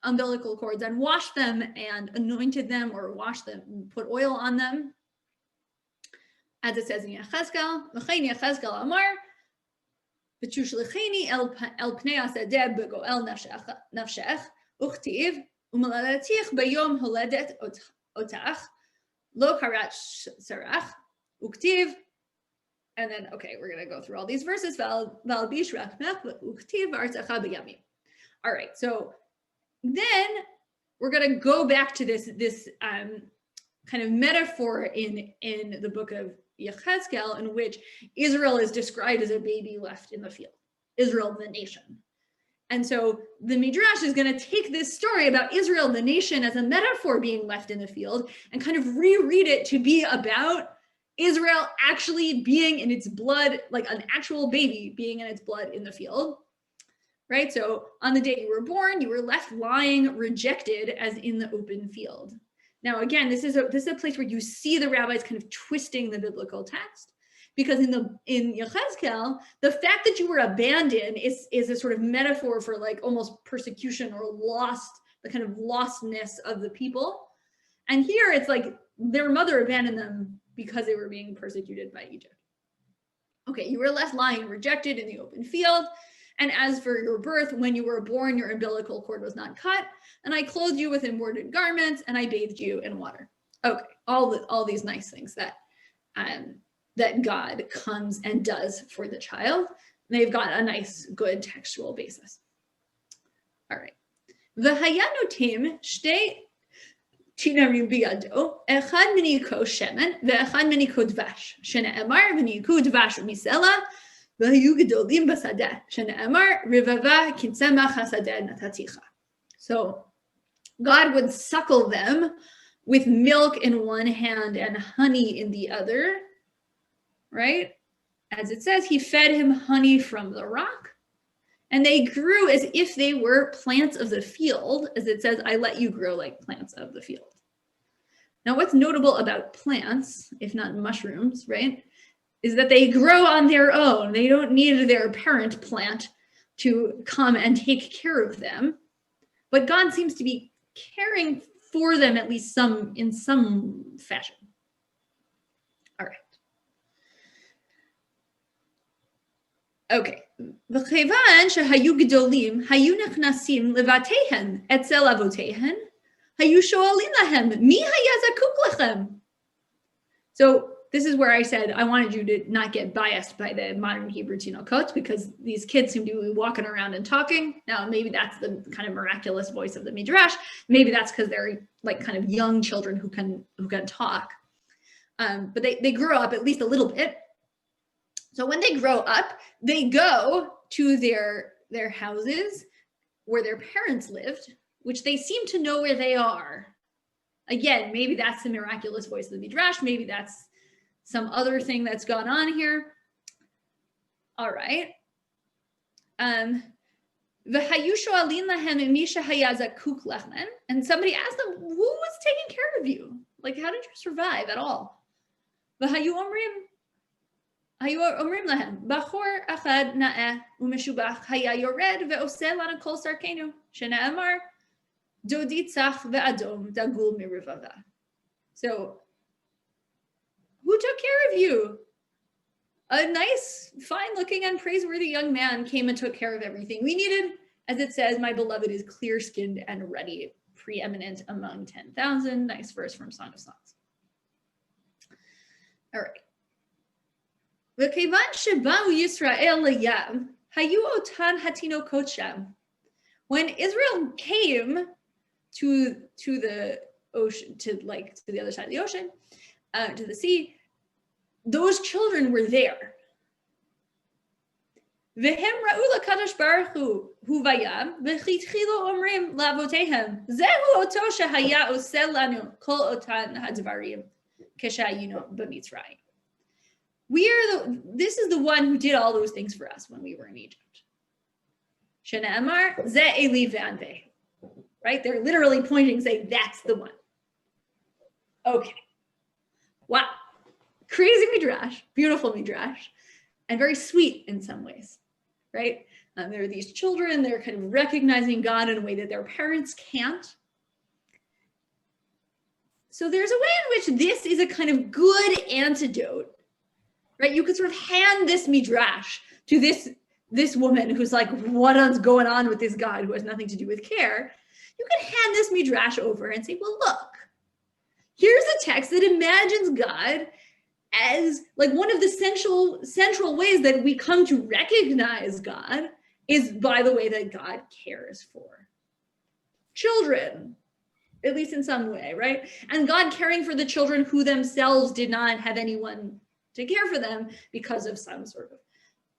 umbilical cords and washed them and anointed them, or washed them, put oil on them. As it says in Yechezkel, L'chein Yechezkel Amar, V'tushlicheni el pnei hasadeh b'goel nafshech, uchtiv, u'maladatich bayom holedet otach, lo karat sarach, uktiv. And then, okay, we're going to go through all these verses. All right, so then we're going to go back to this kind of metaphor in the book of Yechezkel, in which Israel is described as a baby left in the field. Israel, the nation. And so the Midrash is going to take this story about Israel, the nation, as a metaphor being left in the field and kind of reread it to be about Israel actually being in its blood, like an actual baby being in its blood in the field, right? So on the day you were born, you were left lying rejected as in the open field. Now, again, this is a place where you see the rabbis kind of twisting the biblical text, because in Yechezkel, the fact that you were abandoned is a sort of metaphor for like almost persecution or lost, the kind of lostness of the people. And here it's like their mother abandoned them because they were being persecuted by Egypt. Okay, you were left lying rejected in the open field. And as for your birth, when you were born, your umbilical cord was not cut, and I clothed you with embroidered garments, and I bathed you in water. Okay, all these nice things that God comes and does for the child. They've got a nice, good textual basis. All right. V'hayanotim shtei tinarim biyado, echad miniko shemen, ve'echad miniko dvash, shene'emar v'niku dvash u'misela, v'hayu gedolim basadeh, shene'emar rivava kintzemach hasadeh nataticha. So God would suckle them with milk in one hand and honey in the other, right? as it says, he fed him honey from the rock, and they grew as if they were plants of the field, as it says, I let you grow like plants of the field. Now, what's notable about plants, if not mushrooms, right, is that they grow on their own. They don't need their parent plant to come and take care of them. But God seems to be caring for them, at least in some fashion. All right. Okay. וכיוון שהיו גדולים, היו נכנסים לבתיהן אצל אבותיהן, היו שואלים להם, מי היה זקוק לכם? So this is where I said I wanted you to not get biased by the modern Hebrew Tinokot, because these kids seem to be walking around and talking. Now, maybe that's the kind of miraculous voice of the Midrash. Maybe that's because they're like kind of young children who can talk. But they grow up at least a little bit. So when they grow up, they go to their houses where their parents lived, which they seem to know where they are. Again, maybe that's the miraculous voice of the Midrash. Maybe that's some other thing that's gone on here. All right. And somebody asked them, who was taking care of you? Like, how did you survive at all? היו אומרים להם, בחור אחד נאה ומשובח היה יורד ועושה לנו כל צרכנו, שנאמר, דודי צח ואדום דגול מרבבה. So, who took care of you? A nice, fine-looking, and praiseworthy young man came and took care of everything we needed. As it says, my beloved is clear-skinned and ready, preeminent among 10,000. Nice verse from Song of Songs. All right. וכיוון שבאו ישראל לים, היו אותן התינוקות שם. When Israel came to the ocean, to the other side of the ocean, to the sea, those children were there. והם ראו לקדוש ברוך הוא בים, והתחילו אומרים לאבותיהם, זהו אותו שהיה עושה לנו כל אותן הדברים כשהיינו במצרים. This is the one who did all those things for us when we were in Egypt. Shene'amar, ze eli ve'anve. Right? They're literally pointing, saying, that's the one. Okay. Wow. Crazy midrash, beautiful midrash, and very sweet in some ways, right? There are these children, they're kind of recognizing God in a way that their parents can't. So there's a way in which this is a kind of good antidote, right? You could sort of hand this midrash to this woman who's like, what's going on with this God who has nothing to do with care? You could hand this midrash over and say, well, look, here's a text that imagines God as like one of the central ways that we come to recognize God is by the way that God cares for children, at least in some way, right? And God caring for the children who themselves did not have anyone to care for them because of some sort of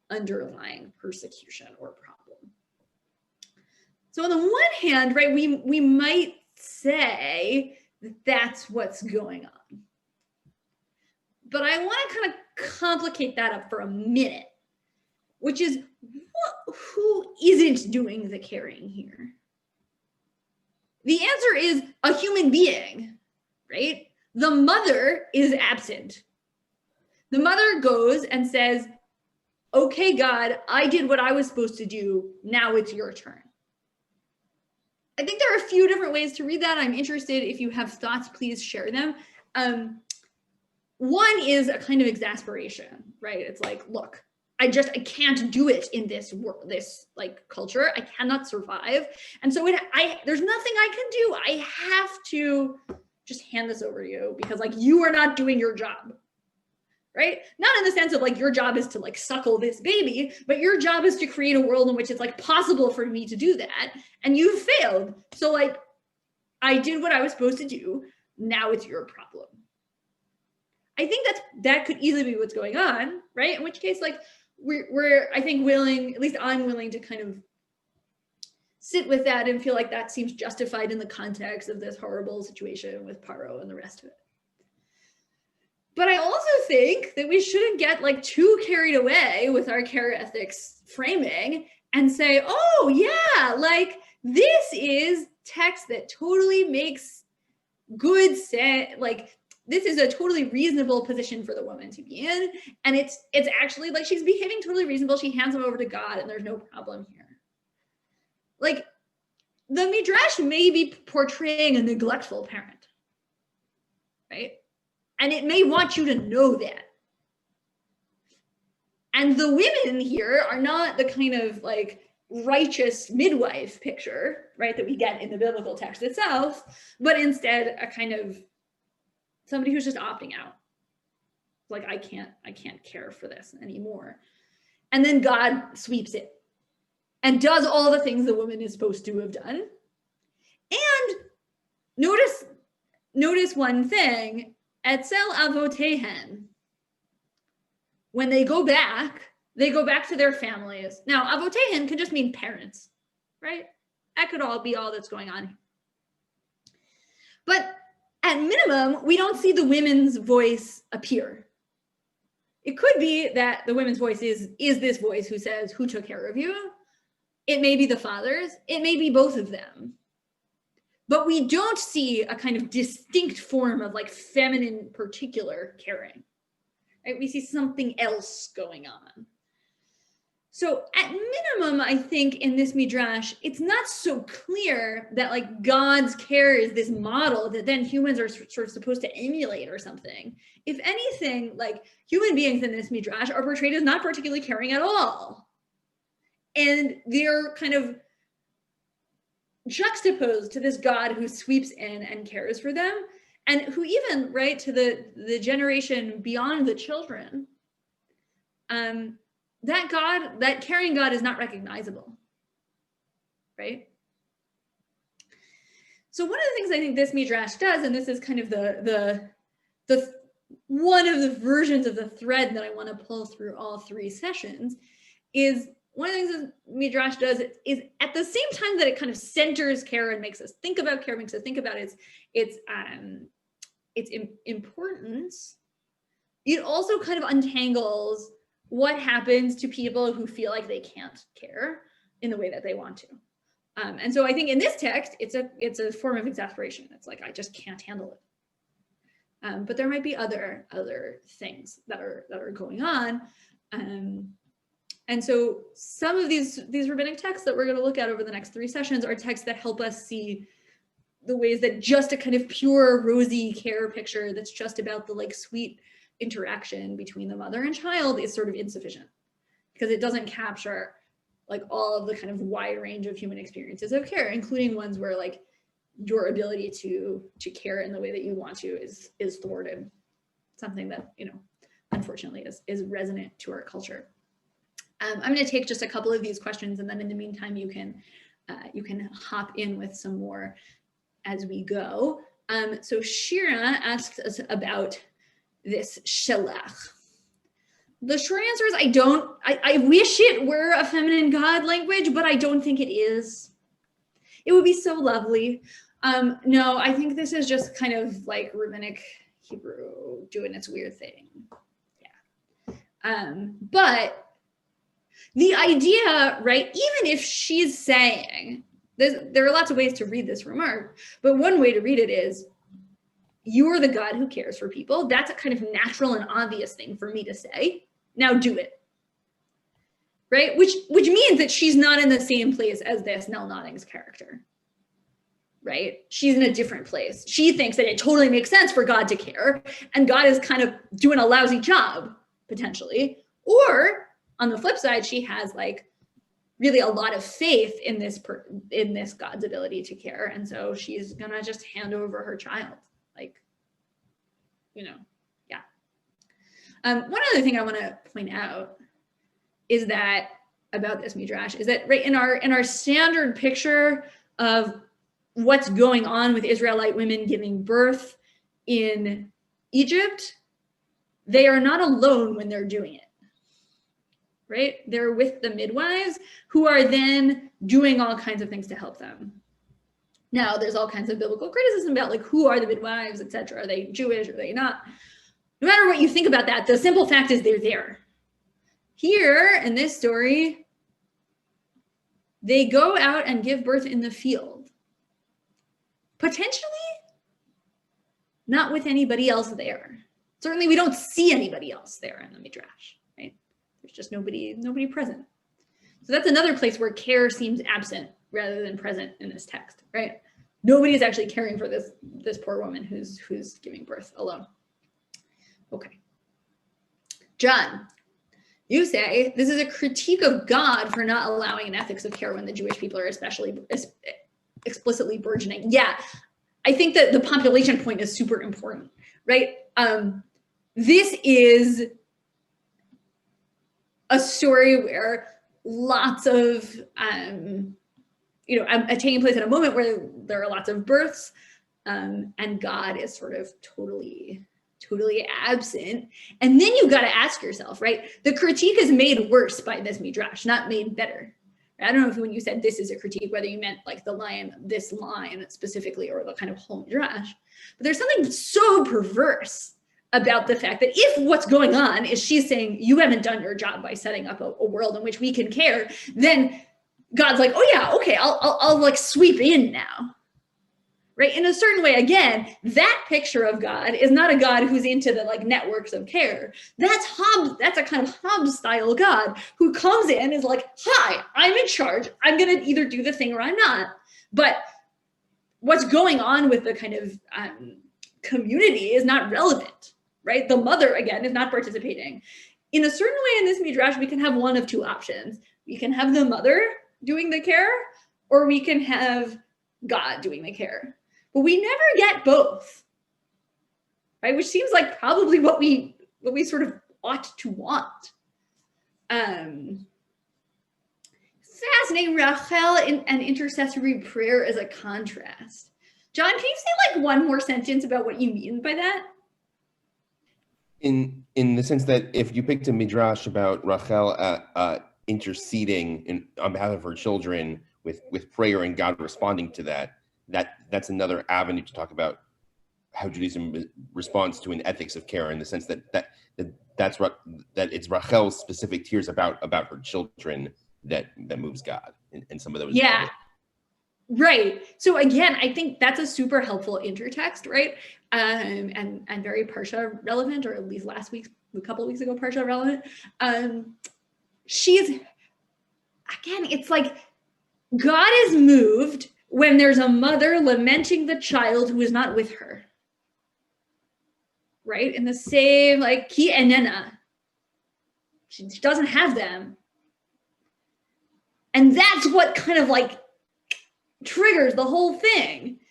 underlying persecution or problem. So on the one hand, right, we might say that that's what's going on. But I want to kind of complicate that up for a minute, which is who isn't doing the caring here? The answer is a human being, right? The mother is absent. The mother goes and says, okay, God, I did what I was supposed to do. Now it's your turn. I think there are a few different ways to read that. I'm interested if you have thoughts, please share them. One is a kind of exasperation, right? It's like, look, I can't do it in this like culture. I cannot survive. And so there's nothing I can do. I have to just hand this over to you because like you are not doing your job. Right? Not in the sense of like your job is to like suckle this baby, but your job is to create a world in which it's like possible for me to do that. And you failed. So like I did what I was supposed to do. Now it's your problem. I think that could easily be what's going on, right? In which case, like we're I think willing, at least I'm willing to kind of sit with that and feel like that seems justified in the context of this horrible situation with Paro and the rest of it. But I also think that we shouldn't get like too carried away with our care ethics framing and say, oh yeah, like this is text that totally makes good sense, like this is a totally reasonable position for the woman to be in, and it's actually like she's behaving totally reasonable. She hands him over to God and there's no problem here. Like the Midrash may be portraying a neglectful parent, right? And it may want you to know that. And the women here are not the kind of like righteous midwife picture, right, that we get in the biblical text itself, but instead a kind of somebody who's just opting out. Like, I can't care for this anymore. And then God sweeps it and does all the things the woman is supposed to have done. And notice one thing, Etzel avotehen, when they go back to their families. Now, avotehen can just mean parents, right? That could all be all that's going on. But at minimum, we don't see the women's voice appear. It could be that the women's voice is this voice who says, who took care of you? It may be the father's, it may be both of them. But we don't see a kind of distinct form of like feminine particular caring. Right? We see something else going on. So at minimum, I think in this Midrash, it's not so clear that like God's care is this model that then humans are sort of supposed to emulate or something. If anything, like human beings in this Midrash are portrayed as not particularly caring at all. And they're kind of juxtaposed to this God who sweeps in and cares for them, and who even, right, to the generation beyond the children, that caring God is not recognizable, right? So one of the things I think this Midrash does, and this is kind of the one of the versions of the thread that I want to pull through all three sessions, is one of the things that Midrash does is at the same time that it kind of centers care and makes us think about care, makes us think about its importance, it also kind of untangles what happens to people who feel like they can't care in the way that they want to. And so I think in this text, it's a form of exasperation. It's like, I just can't handle it. But there might be other things that are going on. And so some of these rabbinic texts that we're going to look at over the next three sessions are texts that help us see the ways that just a kind of pure rosy care picture that's just about the like sweet interaction between the mother and child is sort of insufficient, because it doesn't capture like all of the kind of wide range of human experiences of care, including ones where like your ability to care in the way that you want to is thwarted. Something that, you know, unfortunately is resonant to our culture. I'm going to take just a couple of these questions, and then in the meantime, you can hop in with some more as we go. So Shira asks us about this shelach. The short answer is I wish it were a feminine God language, but I don't think it is. It would be so lovely. No, I think this is just kind of like rabbinic Hebrew doing its weird thing. Yeah. But the idea, right, even if she's saying, there are lots of ways to read this remark, but one way to read it is, you're the God who cares for people. That's a kind of natural and obvious thing for me to say. Now do it. Right? Which means that she's not in the same place as this Nell Nodding's character. Right? She's in a different place. She thinks that it totally makes sense for God to care, and God is kind of doing a lousy job, potentially. Or on the flip side, she has like really a lot of faith in this God's ability to care, and so she's gonna just hand over her child. Like, you know, yeah. One other thing I want to point out is that about this Midrash is that right in our standard picture of what's going on with Israelite women giving birth in Egypt, they are not alone when they're doing it. Right? They're with the midwives who are then doing all kinds of things to help them. Now, there's all kinds of biblical criticism about like who are the midwives, etc. Are they Jewish? Are they not? no matter what you think about that, the simple fact is they're there. Here in this story, they go out and give birth in the field. Potentially not with anybody else there. Certainly we don't see anybody else there in the Midrash, right? There's just nobody present. So that's another place where care seems absent rather than present in this text, right? Nobody is actually caring for this poor woman who's giving birth alone. Okay. John, you say this is a critique of God for not allowing an ethics of care when the Jewish people are explicitly burgeoning. Yeah, I think that the population point is super important, right? This is a story where lots of, taking place at a moment where there are lots of births, and God is sort of totally absent. And then you got to ask yourself, right? The critique is made worse by this midrash, not made better. I don't know if when you said this is a critique, whether you meant like this line specifically, or the kind of whole midrash, but there's something so perverse about the fact that if what's going on is she's saying, you haven't done your job by setting up a world in which we can care, then God's like, oh yeah, okay, I'll like sweep in now. Right? In a certain way, again, that picture of God is not a God who's into the like networks of care. That's Hobbes. That's a kind of Hobbes style God who comes in, is like, hi, I'm in charge. I'm going to either do the thing or I'm not. But what's going on with the kind of community is not relevant, right? The mother, again, is not participating. In a certain way in this midrash, we can have one of two options. We can have the mother doing the care, or we can have God doing the care. But we never get both, right? Which seems like probably what we sort of ought to want. Fascinating. Rachel and intercessory prayer as a contrast. John, can you say like one more sentence about what you mean by that? In the sense that if you picked a midrash about Rachel interceding on behalf of her children with prayer and God responding to that's another avenue to talk about how Judaism responds to an ethics of care, in the sense that it's Rachel's specific tears about her children that moves God, and some of those. Yeah. Right. So again, I think that's a super helpful intertext, right? And very Parsha relevant, or at least a couple of weeks ago, Parsha relevant. It's like God is moved when there's a mother lamenting the child who is not with her. Right? In the same, like, ki enena. She doesn't have them. And that's what kind of like triggers the whole thing.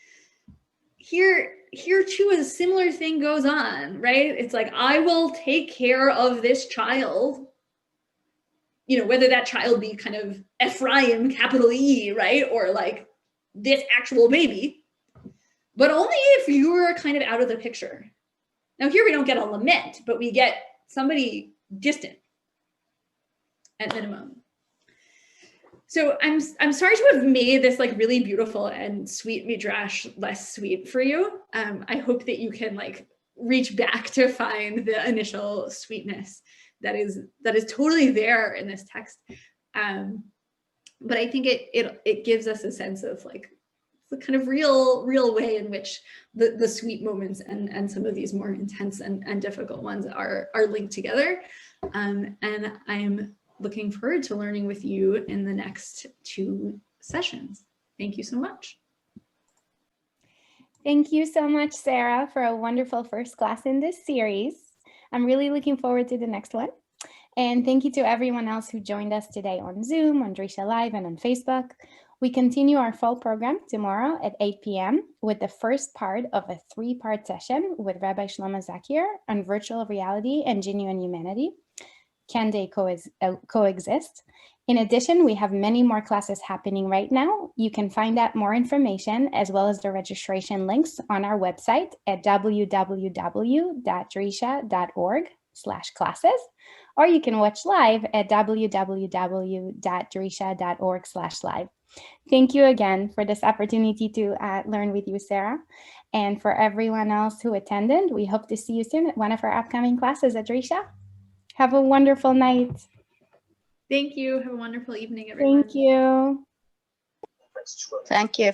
Here too, a similar thing goes on, right? It's like, I will take care of this child, whether that child be kind of Ephraim, capital E, right? Or like this actual baby, but only if you're kind of out of the picture. Now here we don't get a lament, but we get somebody distant at minimum. So I'm sorry to have made this like really beautiful and sweet midrash less sweet for you. I hope that you can like reach back to find the initial sweetness that is totally there in this text. But I think it gives us a sense of like the kind of real way in which the sweet moments and some of these more intense and difficult ones are linked together. And I'm looking forward to learning with you in the next 2 sessions. Thank you so much. Thank you so much, Sarah, for a wonderful first class in this series. I'm really looking forward to the next one. And thank you to everyone else who joined us today on Zoom, on Drisha Live, and on Facebook. We continue our fall program tomorrow at 8 p.m. with the first part of a 3-part session with Rabbi Shlomo Zakir on virtual reality and genuine humanity. Can they coexist? In addition, we have many more classes happening right now. You can find out more information as well as the registration links on our website at www.drisha.org/classes, or you can watch live at www.drisha.org/live. Thank you again for this opportunity to learn with you, Sarah. And for everyone else who attended, we hope to see you soon at one of our upcoming classes at Drisha. Have a wonderful night. Thank you. Have a wonderful evening, everyone. Thank you. Thank you.